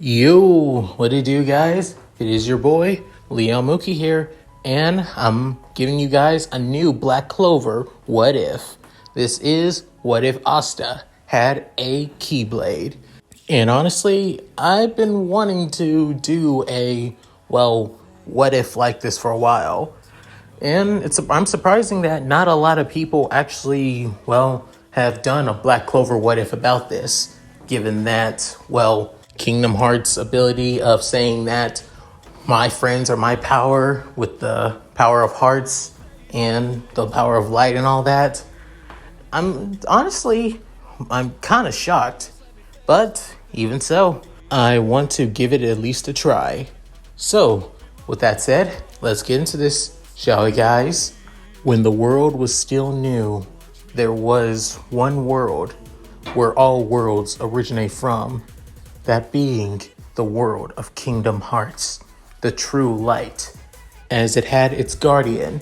Yo, what it do, guys? It is your boy, Mooky here, and I'm giving you guys a new Black Clover What If. This is What If Asta had a Keyblade. And honestly, I've been wanting to do a, what if like this for a while. And I'm surprising that not a lot of people actually, have done a Black Clover What If about this, given that, Kingdom Hearts' ability of saying that my friends are my power with the power of hearts and the power of light and all that. I'm kind of shocked, but even so, I want to give it at least a try. So, with that said, let's get into this, shall we, guys? When the world was still new, there was one world where all worlds originate from, that being the world of Kingdom Hearts, the true light, as it had its guardian,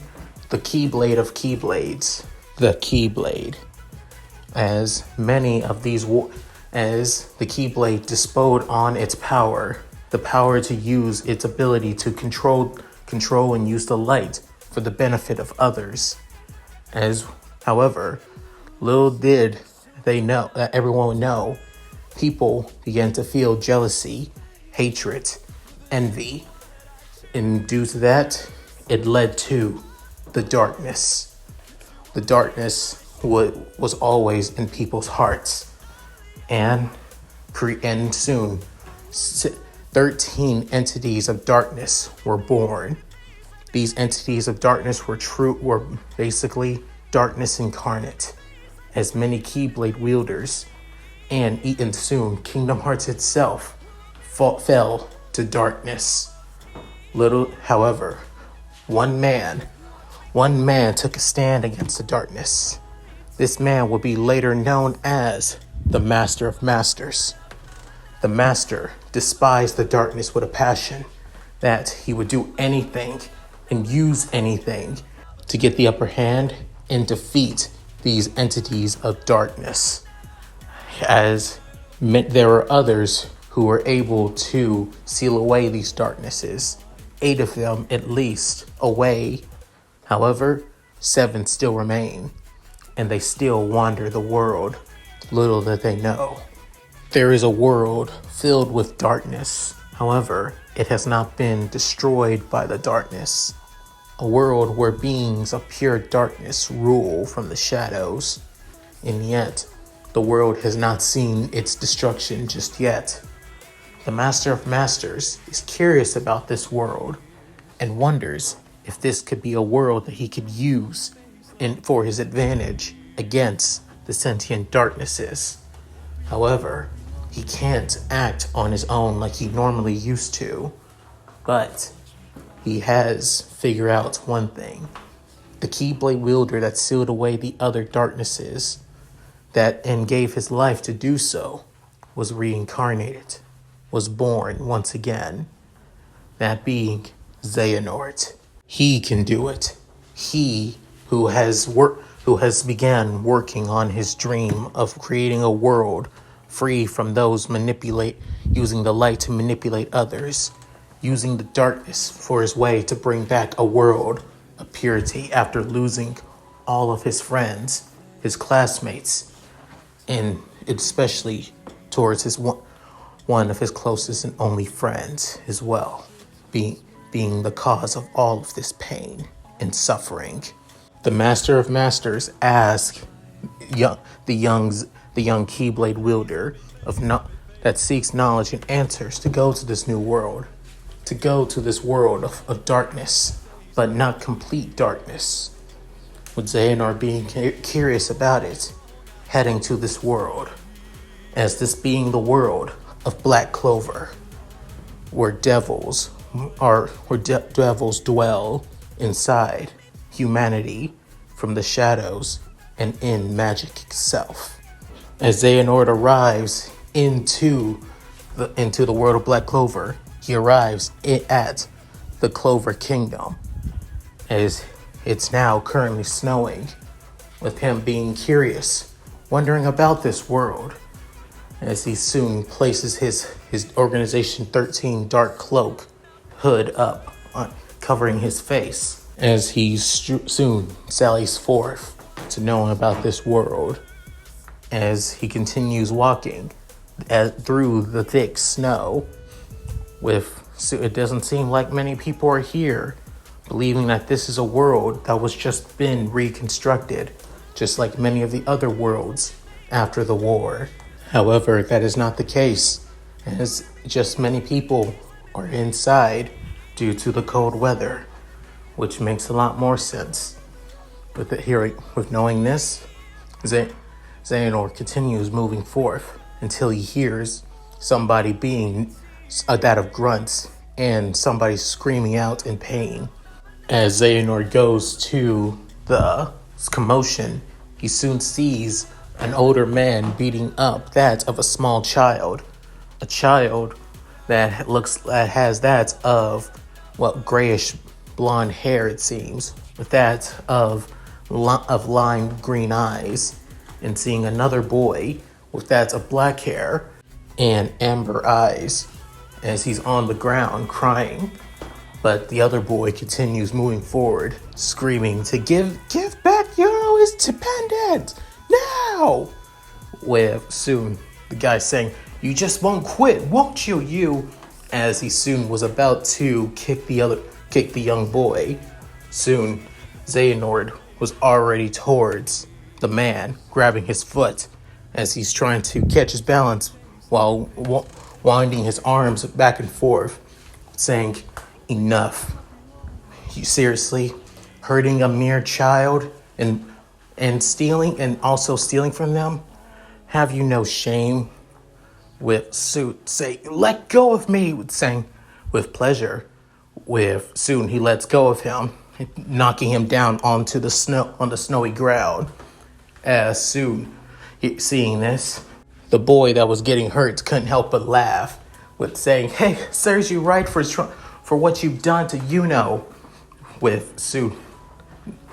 the Keyblade of Keyblades, the Keyblade. As the Keyblade bestowed on its power, the power to use its ability to control and use the light for the benefit of others. However, little did they know that everyone would know, people began to feel jealousy, hatred, envy, and due to that, it led to the darkness. The darkness was always in people's hearts, and soon 13 entities of darkness were born. These entities of darkness were basically darkness incarnate, as many Keyblade wielders, and soon Kingdom Hearts itself fell to darkness. However, one man took a stand against the darkness. This man would be later known as the Master of Masters. The Master despised the darkness with a passion that he would do anything and use anything to get the upper hand and defeat these entities of darkness. As there were others who were able to seal away these darknesses, 8 of them at least away. However, 7 still remain, and they still wander the world. Little that they know, there is a world filled with darkness. However, it has not been destroyed by the darkness. A world where beings of pure darkness rule from the shadows, and yet the world has not seen its destruction just yet. The Master of Masters is curious about this world and wonders if this could be a world that he could use for his advantage against the sentient darknesses. However, he can't act on his own like he normally used to, but he has figured out one thing. The Keyblade wielder that sealed away the other darknesses and gave his life to do so was reincarnated, was born once again. That being Xehanort. He can do it. He who has began working on his dream of creating a world free from those using the light to manipulate others, using the darkness for his way to bring back a world of purity after losing all of his friends, his classmates, and especially towards one of his closest and only friends as well, being the cause of all of this pain and suffering. The Master of Masters asked the young Keyblade wielder that seeks knowledge and answers to go to this new world, to go to this world of darkness, but not complete darkness. With Xehanort being curious about it, heading to this world, as this being the world of Black Clover, where devils dwell inside humanity from the shadows and in magic itself. As Xehanort arrives into the world of Black Clover, he arrives at the Clover Kingdom, as it's now currently snowing, with him being curious, wondering about this world. as he soon places his organization 13 dark cloak hood up, covering his face, as he soon sallies forth to know about this world. As he continues walking through the thick snow, it doesn't seem like many people are here, believing that this is a world that was just been reconstructed, just like many of the other worlds after the war. However, that is not the case, as just many people are inside due to the cold weather, which makes a lot more sense. With knowing this, Xehanort continues moving forth until he hears somebody being that of grunts and somebody screaming out in pain. As Xehanort goes to the commotion, he soon sees an older man beating up that of a small child. A child that has that of, grayish blonde hair, it seems, with that of lime green eyes, and seeing another boy with that of black hair and amber eyes, as he's on the ground crying. But the other boy continues moving forward, screaming to give back his dependent now. With soon the guy saying, "You just won't quit, won't you?" As he soon was about to kick the young boy, soon Xehanort was already towards the man, grabbing his foot as he's trying to catch his balance while winding his arms back and forth, saying, "Enough. You seriously hurting a mere child and stealing and also stealing from them? Have you no shame?" With suit say, "Let go of me," saying with pleasure. With soon he lets go of him, knocking him down on the snowy ground. As soon seeing this, the boy that was getting hurt couldn't help but laugh, with saying, "Hey, serves you right for what you've done to With soon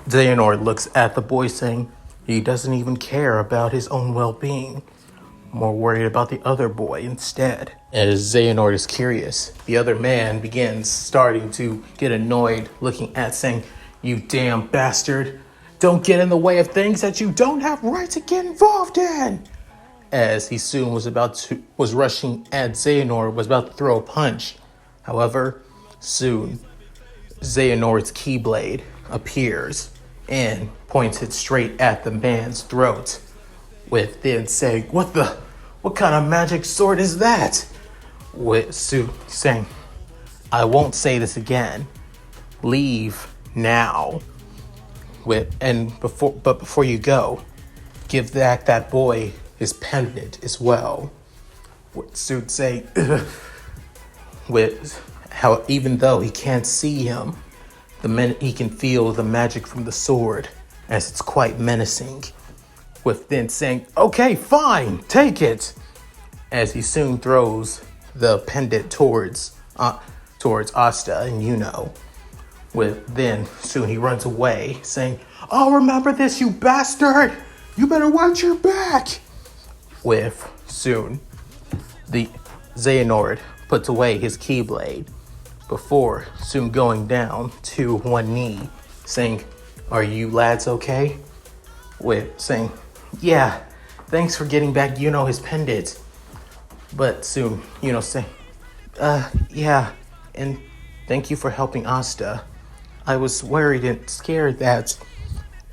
Xehanort looks at the boy, saying he doesn't even care about his own well-being, more worried about the other boy instead. As Xehanort is curious, the other man begins starting to get annoyed, looking at, saying, "You damn bastard, don't get in the way of things that you don't have right to get involved in." As he soon was rushing at Xehanort, was about to throw a punch. However, soon Xehanort's Keyblade appears and points it straight at the man's throat, with then saying, what kind of magic sword is that?" With Sue saying, "I won't say this again. Leave now. Before you go, give that boy his pendant as well." With Sue saying, with how even though he can't see him, he can feel the magic from the sword, as it's quite menacing. With then saying, "Okay, fine, take it." As he soon throws the pendant towards Asta and With then soon he runs away, saying, "I'll remember this, you bastard! You better watch your back!" With soon the Xehanort puts away his Keyblade before soon going down to one knee, saying, "Are you lads okay?" With saying, "Yeah, thanks for getting back his pendant." But soon saying, "Yeah, and thank you for helping Asta. I was worried and scared that..."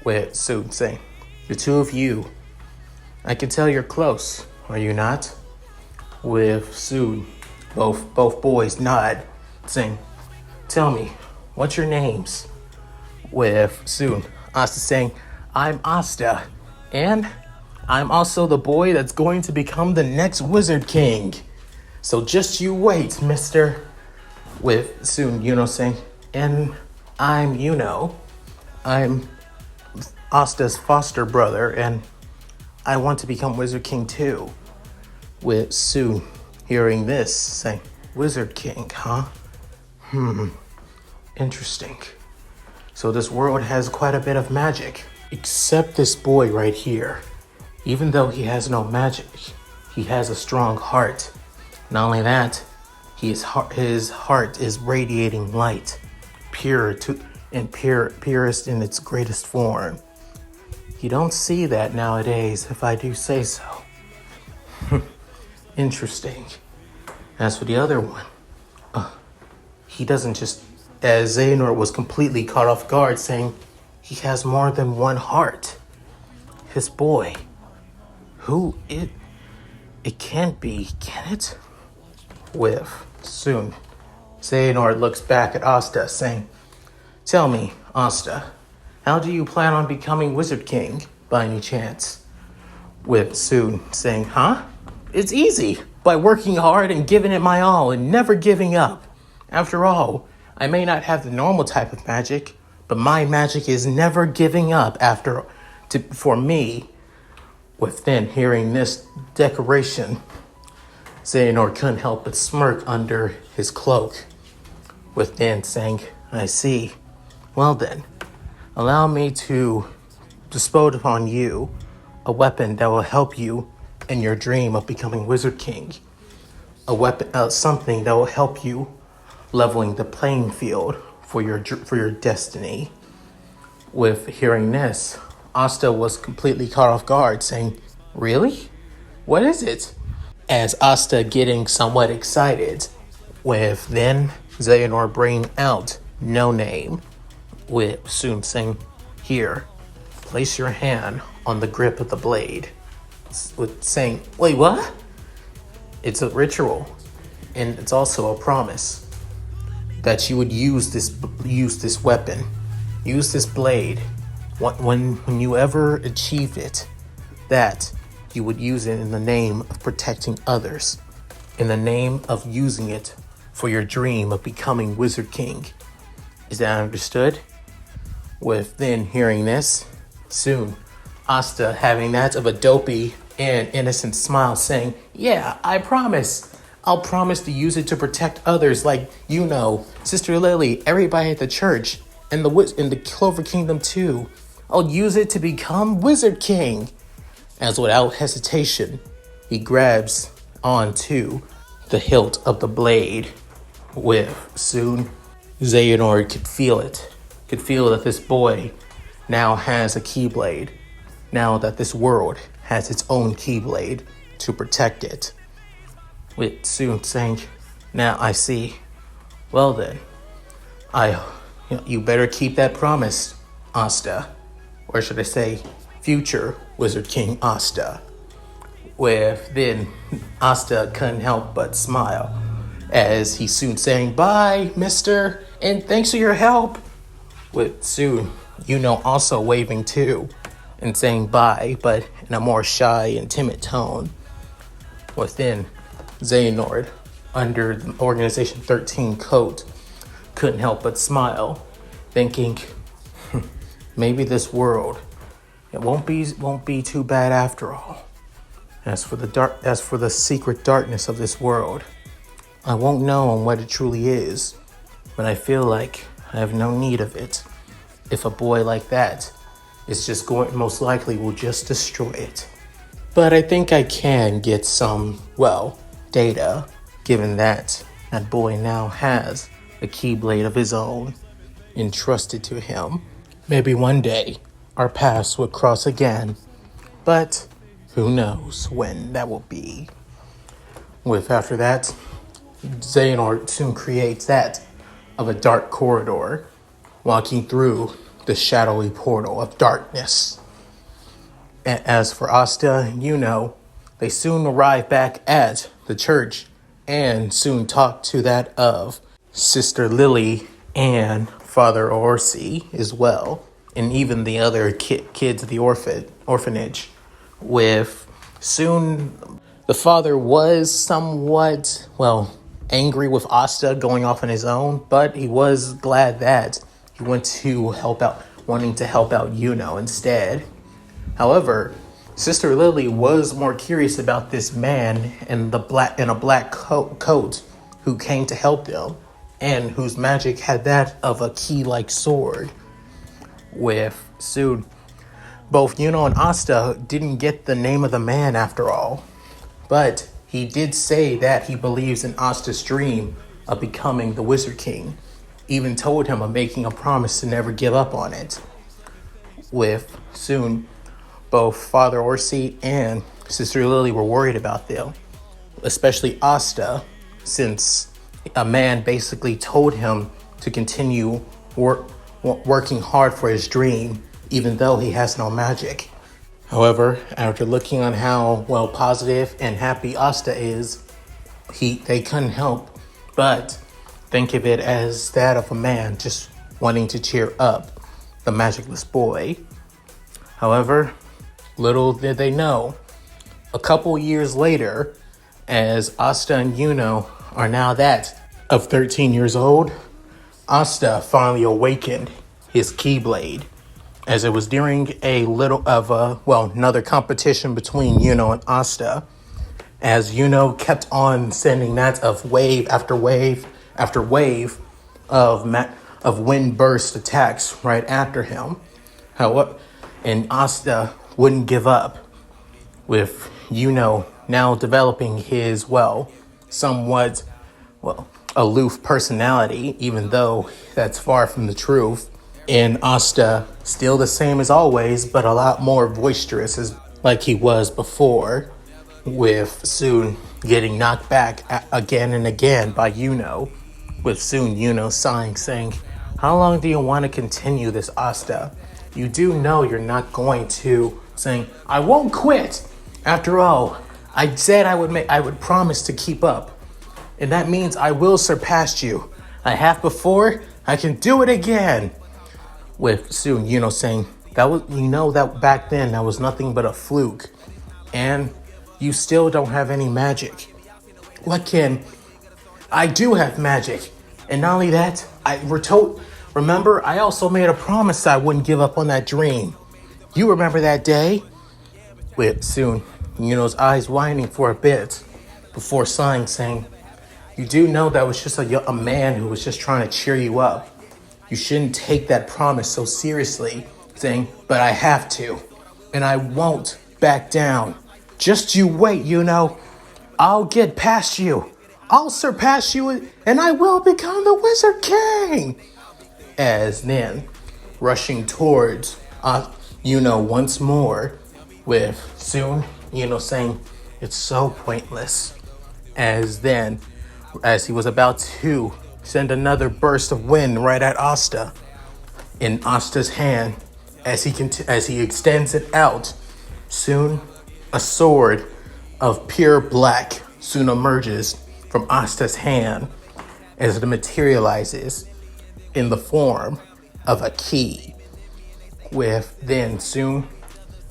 With soon saying, "The two of you, I can tell you're close, are you not?" With soon both boys nod, saying, "Tell me, what's your names?" With soon Asta saying, "I'm Asta, and I'm also the boy that's going to become the next Wizard King. So just you wait, mister." With soon saying, "And I'm I'm Asta's foster brother, and I want to become Wizard King too." With soon hearing this, saying, "Wizard King, huh? Interesting. So this world has quite a bit of magic. Except this boy right here. Even though he has no magic, he has a strong heart. Not only that, his heart is radiating light, purest in its greatest form. You don't see that nowadays, if I do say so. Interesting. As for the other one, he doesn't just, as Xehanort was completely caught off guard, saying he has more than one heart. His boy. Who it can't be, can it? Soon, Xehanort looks back at Asta, saying, "Tell me, Asta, how do you plan on becoming Wizard King, by any chance?" Soon saying, "Huh? It's easy, by working hard and giving it my all and never giving up. After all, I may not have the normal type of magic, but my magic is never giving up for me." Then hearing this declaration, Xehanort couldn't help but smirk under his cloak. Then saying, "I see. Well then, allow me to bestow upon you a weapon that will help you in your dream of becoming Wizard King. Something that will help you leveling the playing field for your destiny." Hearing this, Asta was completely caught off guard, saying, "Really? What is it?" As Asta getting somewhat excited, then Xehanort bringing out No Name, soon saying, "Here, place your hand on the grip of the blade." Saying, "Wait, what?" It's a ritual, and it's also a promise that you would use this weapon, use this blade. When you ever achieve it, that you would use it in the name of protecting others, in the name of using it for your dream of becoming Wizard King. Is that understood? Then hearing this, soon Asta having that of a dopey and innocent smile, saying, "Yeah, I promise. I'll promise to use it to protect others, like, Sister Lily, everybody at the church, and the Clover Kingdom too. I'll use it to become Wizard King." As without hesitation, he grabs onto the hilt of the blade. Soon, Xehanort could feel it. Could feel that this boy now has a Keyblade. Now that this world has its own Keyblade to protect it. Soon saying, "Now I see. Well then, you better keep that promise, Asta." Or should I say, future Wizard King Asta. Then Asta couldn't help but smile as he soon saying, "Bye, mister, and thanks for your help." Soon, also waving too and saying bye, but in a more shy and timid tone. Then Xehanort, under the Organization 13 coat, couldn't help but smile, thinking, maybe this world, it won't be too bad after all. As for the secret darkness of this world, I won't know what it truly is, but I feel like I have no need of it. If a boy like that is just most likely will just destroy it. But I think I can get some, data, given that boy now has a Keyblade of his own entrusted to him. Maybe one day our paths will cross again, but who knows when that will be. After that, Xehanort soon creates that of a dark corridor, walking through the shadowy portal of darkness. As for Asta, they soon arrive back at the church and soon talk to that of Sister Lily and Father Orsi as well, and even the other kids at the orphanage. Soon the father was somewhat, angry with Asta going off on his own, but he was glad that he went to help out, wanting to help out instead. However, Sister Lily was more curious about this man in a black coat who came to help them, and whose magic had that of a key-like sword. Soon, both and Asta didn't get the name of the man after all. But he did say that he believes in Asta's dream of becoming the Wizard King. Even told him of making a promise to never give up on it. With soon, both Father Orsi and Sister Lily were worried about them, especially Asta, since a man basically told him to continue working hard for his dream, even though he has no magic. However, after looking on how positive and happy Asta is, they couldn't help but think of it as that of a man just wanting to cheer up the magicless boy. However, little did they know, a couple years later, as Asta and Yuno are now that of 13 years old, Asta finally awakened his Keyblade, as it was during another competition between Yuno and Asta, as Yuno kept on sending that of wave after wave after wave of wind burst attacks right after him. However, and Asta wouldn't give up, with Yuno now developing his somewhat aloof personality, even though that's far from the truth. And Asta still the same as always, but a lot more boisterous as like he was before, with soon getting knocked back again and again by Yuno, with soon Yuno sighing, saying, "How long do you want to continue this, Asta? You do know you're not going to," saying, "I won't quit. After all, I said I would promise to keep up. And that means I will surpass you. I have before, I can do it again." With soon Yuno saying, that back then that was nothing but a fluke. And you still don't have any magic. I do have magic. And not only that, remember, I also made a promise I wouldn't give up on that dream. You remember that day? With soon Yuno's eyes widening for a bit before sighing, saying, "You do know that was just a man who was just trying to cheer you up. You shouldn't take that promise so seriously," saying, "But I have to, and I won't back down. Just you wait, I'll get past you. I'll surpass you, and I will become the Wizard King." As then, rushing towards once more, with soon saying, "It's so pointless." As he was about to send another burst of wind right at Asta, in Asta's hand, as he extends it out, soon a sword of pure black soon emerges from Asta's hand, as it materializes in the form of a key. With then soon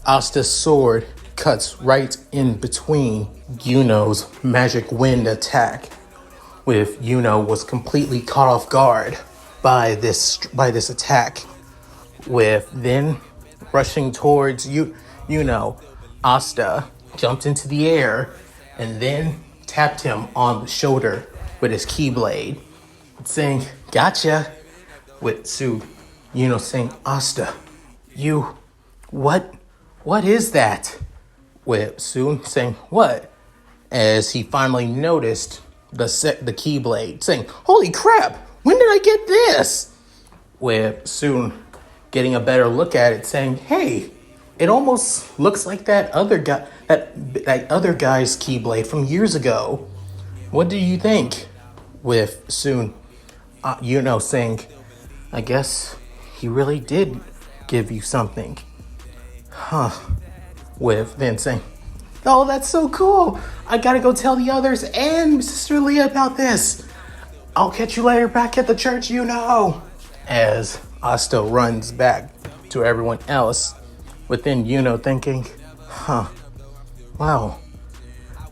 Asta's sword cuts right in between Yuno's magic wind attack, with Yuno was completely caught off guard by this attack. With then rushing towards Yuno, Asta jumped into the air and then tapped him on the shoulder with his Keyblade, saying, "Gotcha." With Yuno saying, "Asta, what is that?" With soon saying, "What?" As he finally noticed the Keyblade, saying, "Holy crap, when did I get this?" With soon getting a better look at it, saying, "Hey, it almost looks like that other guy's Keyblade from years ago. What do you think?" With soon saying, "I guess he really did give you something." Huh. With then saying, "Oh, that's so cool. I gotta go tell the others and Sister Leah about this. I'll catch you later back at the church, As Asta runs back to everyone else, within thinking, wow,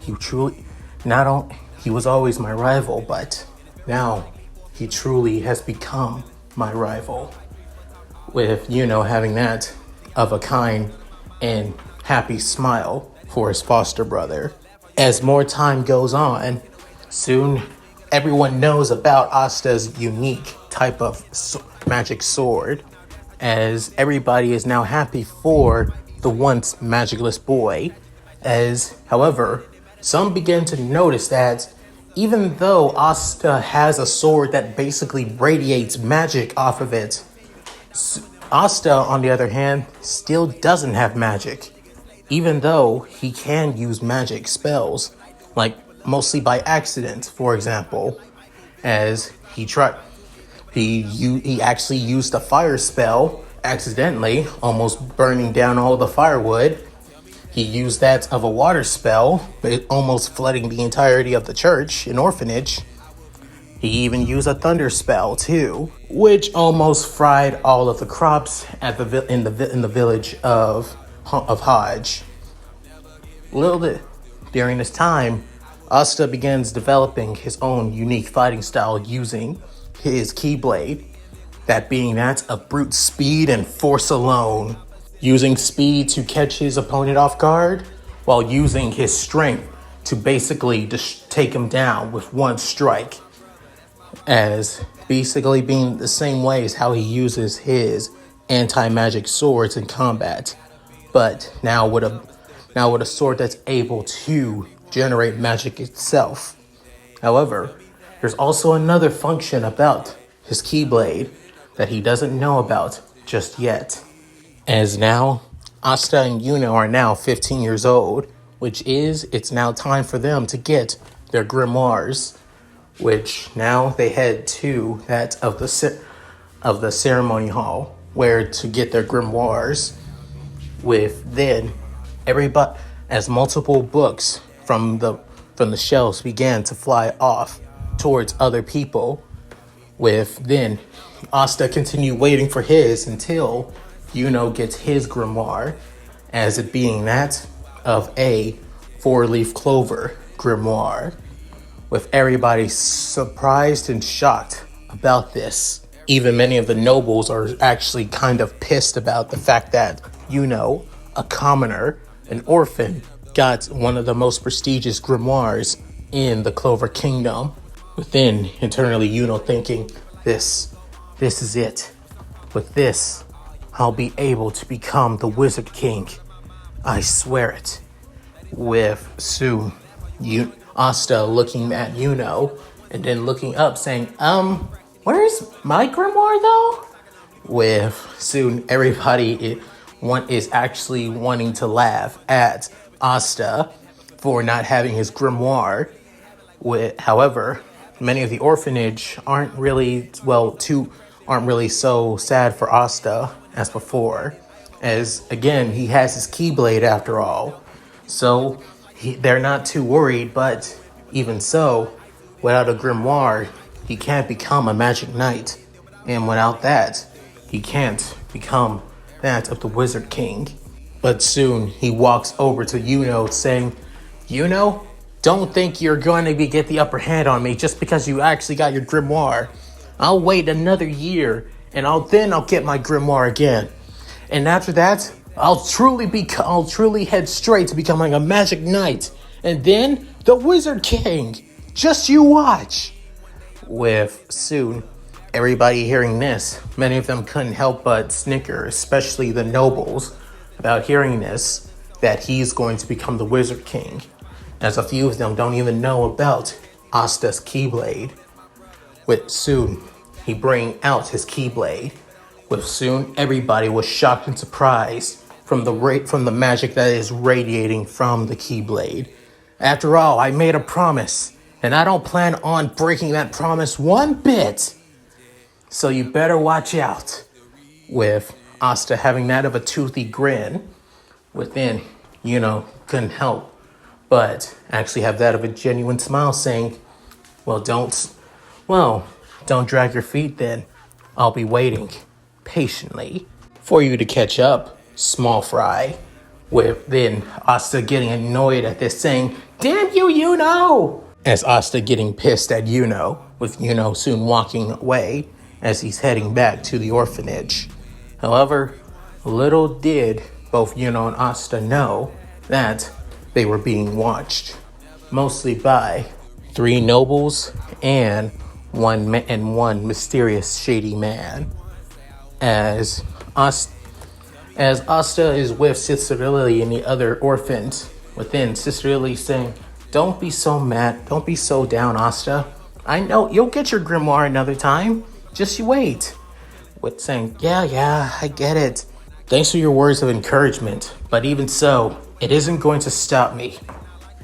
he was always my rival, but now he truly has become my rival. With having that of a kind and happy smile for his foster brother. As more time goes on, soon everyone knows about Asta's unique type of magic sword, as everybody is now happy for the once magicless boy. However, some begin to notice that even though Asta has a sword that basically radiates magic off of it, Asta, on the other hand, still doesn't have magic. Even though he can use magic spells, like mostly by accident, for example, as he actually used a fire spell accidentally, almost burning down all the firewood. He used that of a water spell, almost flooding the entirety of the church and orphanage. He even used a thunder spell too, which almost fried all of the crops at in the village of Hodge. Little bit during this time, Asta begins developing his own unique fighting style using his Keyblade, that being that of brute speed and force alone, using speed to catch his opponent off guard, while using his strength to basically just take him down with one strike, as basically being the same way as how he uses his anti-magic swords in combat, but now with a sword that's able to generate magic itself. However, there's also another function about his Keyblade that he doesn't know about just yet. As now, Asta and Yuno are now 15 years old, it's now time for them to get their grimoires, which now they head to that of the ceremony hall, where to get their grimoires, with then everybody, as multiple books from the shelves began to fly off towards other people, with then Asta continued waiting for his until Yuno gets his grimoire, as it being that of a 4-leaf clover grimoire, with everybody surprised and shocked about this. Even many of the nobles are actually kind of pissed about the fact that Yuno, a commoner, an orphan, got one of the most prestigious grimoires in the Clover Kingdom. Within, internally, Yuno thinking, this is it. With this, I'll be able to become the Wizard King. I swear it. With soon, Asta looking at Yuno and then looking up saying, where's my grimoire though? With soon everybody is actually wanting to laugh at Asta for not having his grimoire. However, many of the orphanage aren't really so sad for Asta as before, as again he has his Keyblade after all, so they're not too worried. But even so, without a grimoire, he can't become a magic knight, and without that, he can't become that of the Wizard King. But soon he walks over to Yuno saying, Yuno, don't think you're going to get the upper hand on me just because you actually got your grimoire. I'll wait another year, and I'll get my grimoire again. And after that, I'll truly head straight to becoming a magic knight, and then the Wizard King. Just you watch. With soon everybody hearing this, many of them couldn't help but snicker, especially the nobles, about hearing this, that he's going to become the Wizard King, as a few of them don't even know about Asta's Keyblade. With soon he bring out his Keyblade. With soon everybody was shocked and surprised from the magic that is radiating from the Keyblade. After all, I made a promise, and I don't plan on breaking that promise one bit. So you better watch out. With Asta having that of a toothy grin, within, couldn't help but actually have that of a genuine smile, saying, don't drag your feet then. I'll be waiting patiently for you to catch up, small fry. With then Asta getting annoyed at this, saying, damn you, Yuno! As Asta getting pissed at Yuno, with Yuno soon walking away as he's heading back to the orphanage. However, little did both Yuno and Asta know that they were being watched, mostly by 3 nobles and one mysterious shady man. As Asta is with Sister Lily and the other orphans, within Sister Lily saying, Don't be so mad. Don't be so down, Asta. I know you'll get your grimoire another time. Just you wait. With saying, yeah, I get it. Thanks for your words of encouragement. But even so, it isn't going to stop me.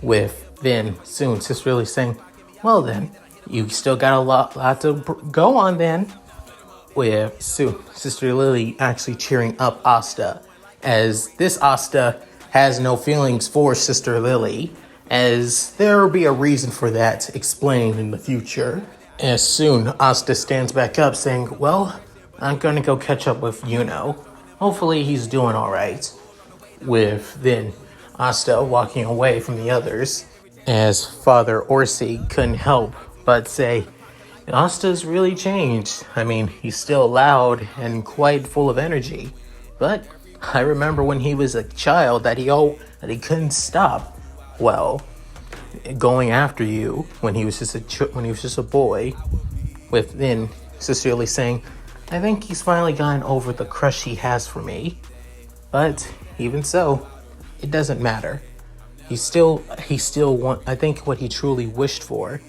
With then soon Sister Lily saying, well then, you still got a lot to go on then. With soon Sister Lily actually cheering up Asta, as this Asta has no feelings for Sister Lily, as there will be a reason for that explained in the future. As soon Asta stands back up saying, well, I'm gonna go catch up with Yuno. Hopefully he's doing alright. With then Asta walking away from the others, as Father Orsi couldn't help but say, Asta's really changed. I mean, he's still loud and quite full of energy, but I remember when he was a child that he couldn't stop. Well, going after you when he was just a boy. With then Sister Lily saying, I think he's finally gotten over the crush he has for me. But even so, it doesn't matter. He still I think what he truly wished for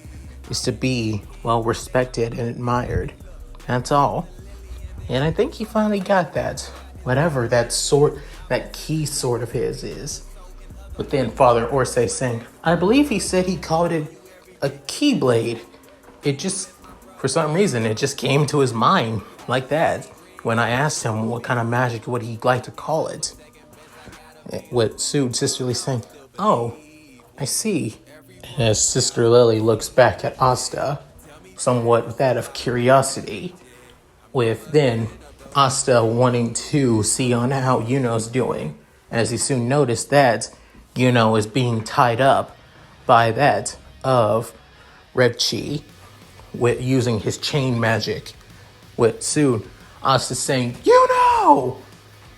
is to be well respected and admired. That's all. And I think he finally got that. Whatever that key sword of his is. But then Father Orsay saying, I believe he said he called it a Keyblade. It just, for some reason, it just came to his mind like that when I asked him what kind of magic would he like to call it. With Sue sisterly saying, oh, I see. As Sister Lily looks back at Asta, somewhat with that of curiosity, with then Asta wanting to see on how Yuno's doing, as he soon noticed that Yuno is being tied up by that of Rebchi with using his chain magic. With soon Asta saying, Yuno!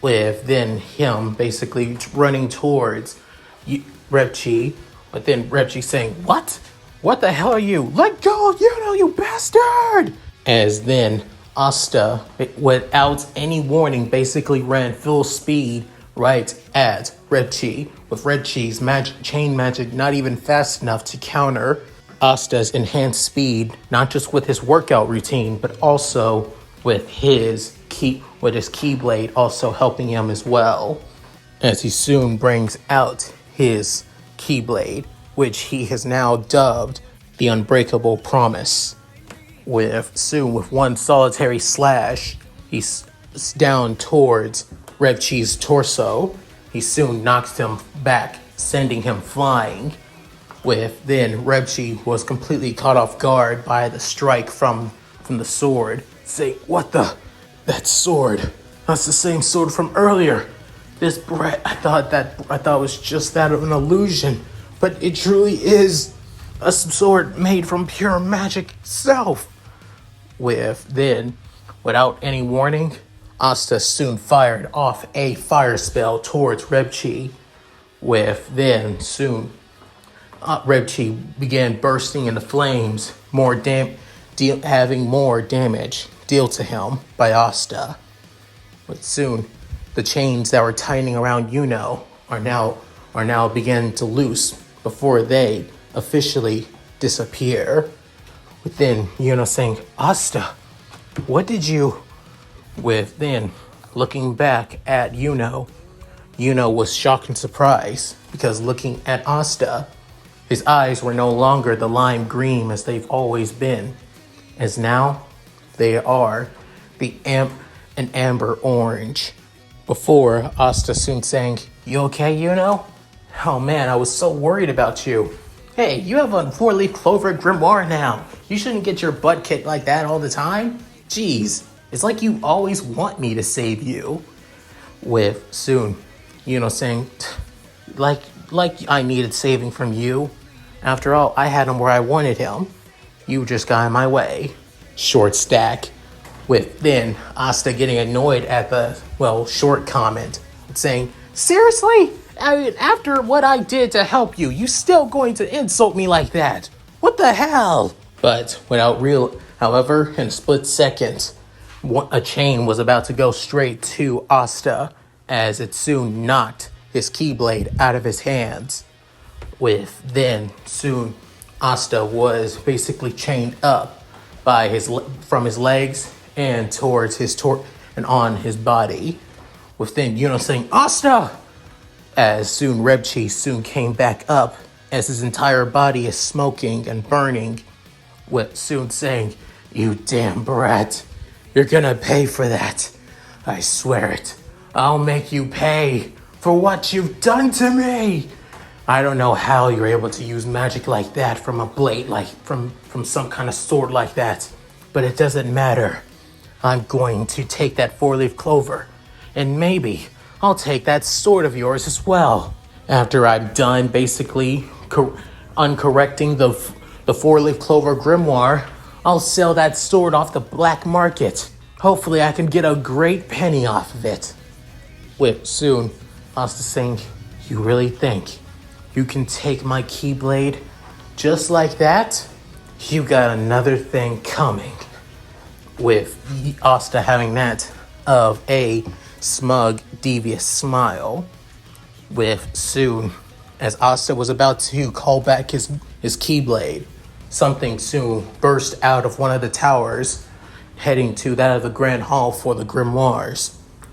With then him basically running towards Rebchi, but then Rebchi saying, what? What the hell are you? Let go of Yuno, you bastard! As then Asta, without any warning, basically ran full speed right at Rebchi, with Rebchi's chain magic not even fast enough to counter Asta's enhanced speed, not just with his workout routine, but also with his Keyblade also helping him as well, as he soon brings out his Keyblade, which he has now dubbed the Unbreakable Promise. With one solitary slash, he's down towards Rebchi's torso. He soon knocks him back, sending him flying. With then Rebchi was completely caught off guard by the strike from the sword, saying, what the? That sword. That's the same sword from earlier. This bread, I thought it was just that of an illusion, but it truly is a sword made from pure magic itself. With then, without any warning, Asta soon fired off a fire spell towards Rebchi. With then soon, Rebchi began bursting into flames, having more damage dealt to him by Asta. But soon, the chains that were tightening around Yuno are now beginning to loose before they officially disappear. With then Yuno saying, Asta, what did you? With then looking back at Yuno was shocked and surprised, because looking at Asta, his eyes were no longer the lime green as they've always been, as now they are an amber orange. Before Asta soon saying, you okay, Yuno? Oh man, I was so worried about you. Hey, you have a 4-leaf clover grimoire now. You shouldn't get your butt kicked like that all the time. Jeez, it's like you always want me to save you. With soon, saying, like I needed saving from you. After all, I had him where I wanted him. You just got in my way. Short stack. With then Asta getting annoyed at the, short comment, saying, seriously? I mean, after what I did to help you, you still going to insult me like that? What the hell? But however, in a split second, a chain was about to go straight to Asta, as it soon knocked his Keyblade out of his hands. With then soon Asta was basically chained up by from his legs and towards his and on his body. With then saying Asta, as soon Rebchi soon came back up as his entire body is smoking and burning, with soon saying, "You damn brat, you're gonna pay for that. I swear it. I'll make you pay for what you've done to me." I don't know how you're able to use magic like that from a blade, like from some kind of sword like that, but it doesn't matter. I'm going to take that 4-leaf clover, and maybe I'll take that sword of yours as well. After I'm done basically uncorrecting the 4-leaf clover grimoire, I'll sell that sword off the black market. Hopefully I can get a great penny off of it. With soon Asta saying, "You really think you can take my Keyblade just like that? You got another thing coming." With Asta having that of a smug, devious smile. With soon, as Asta was about to call back his Keyblade, something soon burst out of one of the towers, heading to that of the Grand Hall for the grimoires,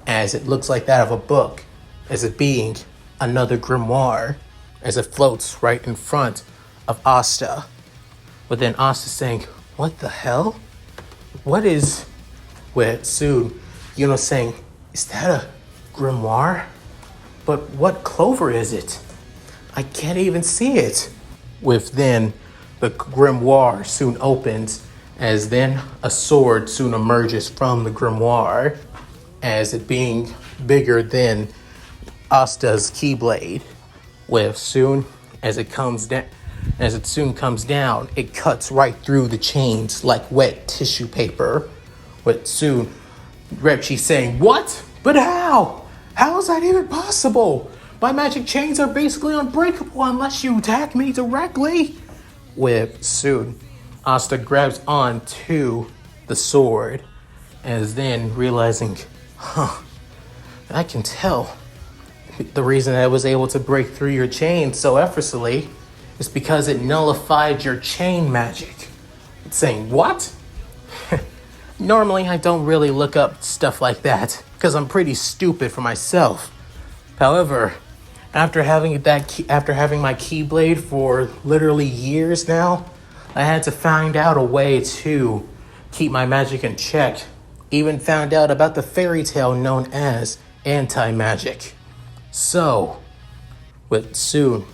as it looks like that of a book, as it being another grimoire, as it floats right in front of Asta. But then Asta saying, "What the hell? What is..." With soon, saying, "Is that a grimoire? But what clover is it? I can't even see it." With then, the grimoire soon opens, as then a sword soon emerges from the grimoire, as it being bigger than Asta's Keyblade. With soon, as it soon comes down, it cuts right through the chains like wet tissue paper. With soon, Rebchi saying, "What? But how? How is that even possible? My magic chains are basically unbreakable unless you attack me directly." With soon, Asta grabs on to the sword, as then realizing, I can tell the reason I was able to break through your chain so effortlessly is because it nullified your chain magic. It's saying, "What?" Normally, I don't really look up stuff like that because I'm pretty stupid for myself. However, after having my Keyblade for literally years now, I had to find out a way to keep my magic in check. Even found out about the fairy tale known as anti-magic. So, with soon,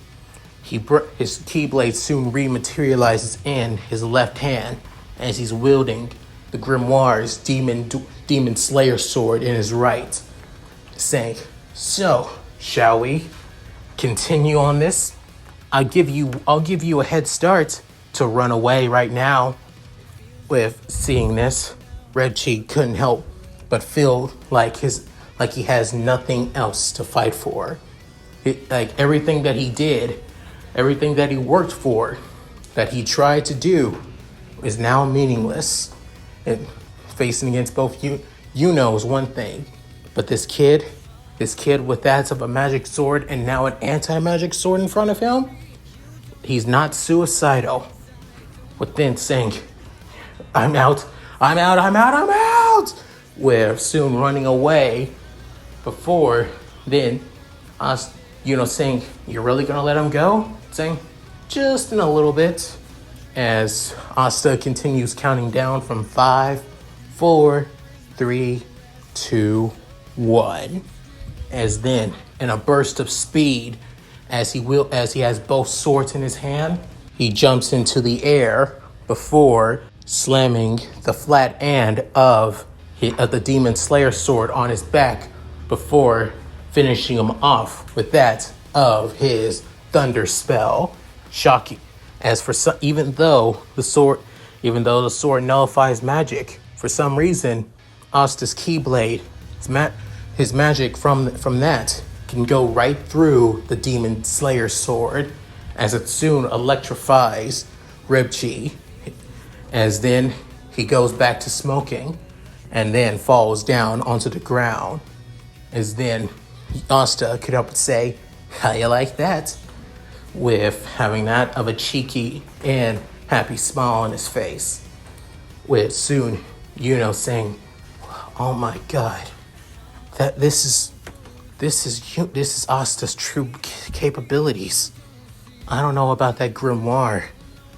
his Keyblade soon rematerializes in his left hand as he's wielding the grimoire's demon slayer sword in his right, saying, "So, shall we continue on this? I'll give you a head start to run away right now." With seeing this, Rebchi couldn't help but feel like he has nothing else to fight for. Like everything that he did, everything that he worked for, that he tried to do, is now meaningless. And facing against both is one thing, but this kid with that of a magic sword and now an anti-magic sword in front of him, he's not suicidal. But then saying, I'm out. We're soon running away before then us, saying, "You're really gonna let him go?" Saying, "Just in a little bit," as Asta continues counting down from 5, 4, 3, 2, 1. As then, in a burst of speed, as he has both swords in his hand, he jumps into the air before slamming the flat end of the Demon Slayer sword on his back before finishing him off with that of his thunder spell. Shocking, as for some, even though the sword nullifies magic, for some reason, Asta's Keyblade, his magic from that can go right through the Demon Slayer sword, as it soon electrifies Rebchi, as then he goes back to smoking and then falls down onto the ground, as then Asta could help but say, "How you like that?" with having that of a cheeky and happy smile on his face. With soon, saying, "Oh my God, that this is Asta's true capabilities. I don't know about that grimoire,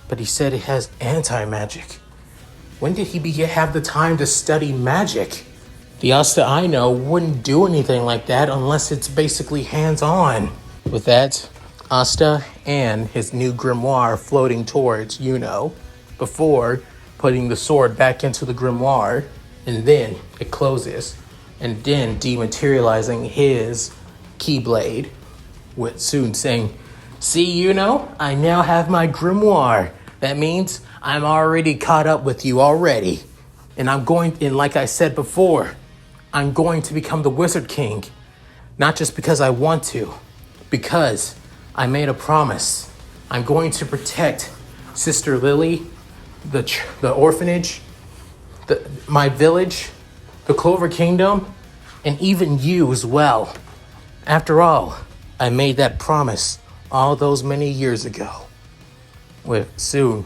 but he said it has anti-magic. When did he have the time to study magic? The Asta I know wouldn't do anything like that unless it's basically hands-on." With that, Asta and his new grimoire floating towards before putting the sword back into the grimoire, and then it closes, and then dematerializing his Keyblade, with soon saying, "See, I now have my grimoire. That means I'm already caught up with you already. And like I said before, I'm going to become the Wizard King. Not just because I want to, because I made a promise. I'm going to protect Sister Lily, the orphanage, my village, the Clover Kingdom, and even you as well. After all, I made that promise all those many years ago." With soon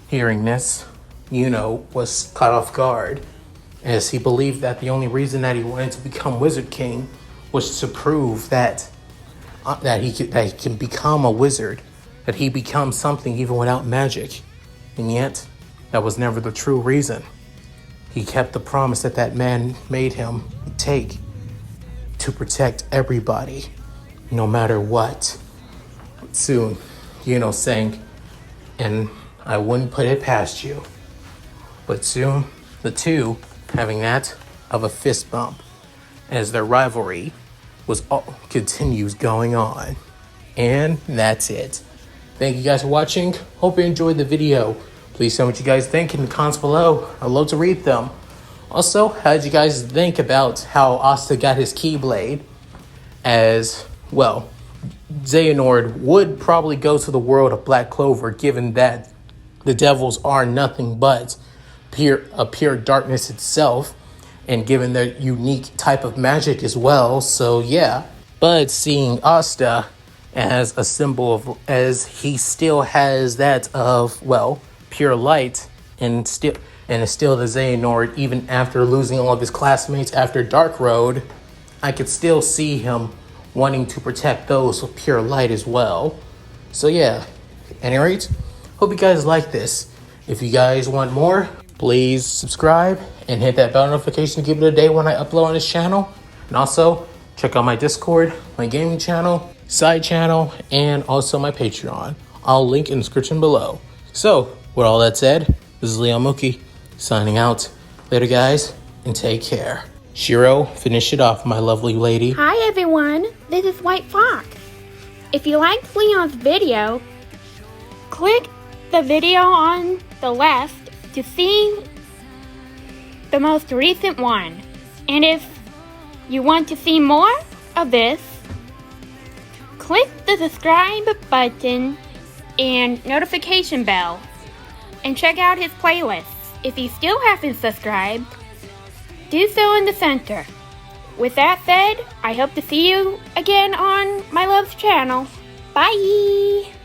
hearing this, was caught off guard, as he believed that the only reason that he wanted to become Wizard King was to prove that he can become a wizard, that he becomes something even without magic. And yet, that was never the true reason. He kept the promise that man made him take to protect everybody, no matter what. Soon, saying, "And I wouldn't put it past you." But soon, the two having that of a fist bump, as their rivalry continues going on. And that's it. Thank you guys for watching. Hope you enjoyed the video. Please tell me what you guys think in the comments below. I'd love to read them. Also, how did you guys think about how Asta got his Keyblade? As well, Xehanort would probably go to the world of Black Clover, given that the devils are nothing but pure darkness itself, and given their unique type of magic as well. So yeah, but seeing Asta as a symbol of, as he still has that of, pure light, and is still the Xehanort even after losing all of his classmates after Dark Road, I could still see him wanting to protect those with pure light as well. So yeah, at any rate, hope you guys like this. If you guys want more, please subscribe and hit that bell notification to give it a day when I upload on this channel. And also, check out my Discord, my gaming channel, side channel, and also my Patreon. I'll link in the description below. So, with all that said, this is Mooky signing out. Later, guys, and take care. Shiro, finish it off, my lovely lady. Hi, everyone. This is White Fox. If you liked Leon's video, click the video on the left to see the most recent one. And if you want to see more of this, click the subscribe button and notification bell, and check out his playlists. If you still haven't subscribed, do so in the center. With that said, I hope to see you again on my love's channel. Bye!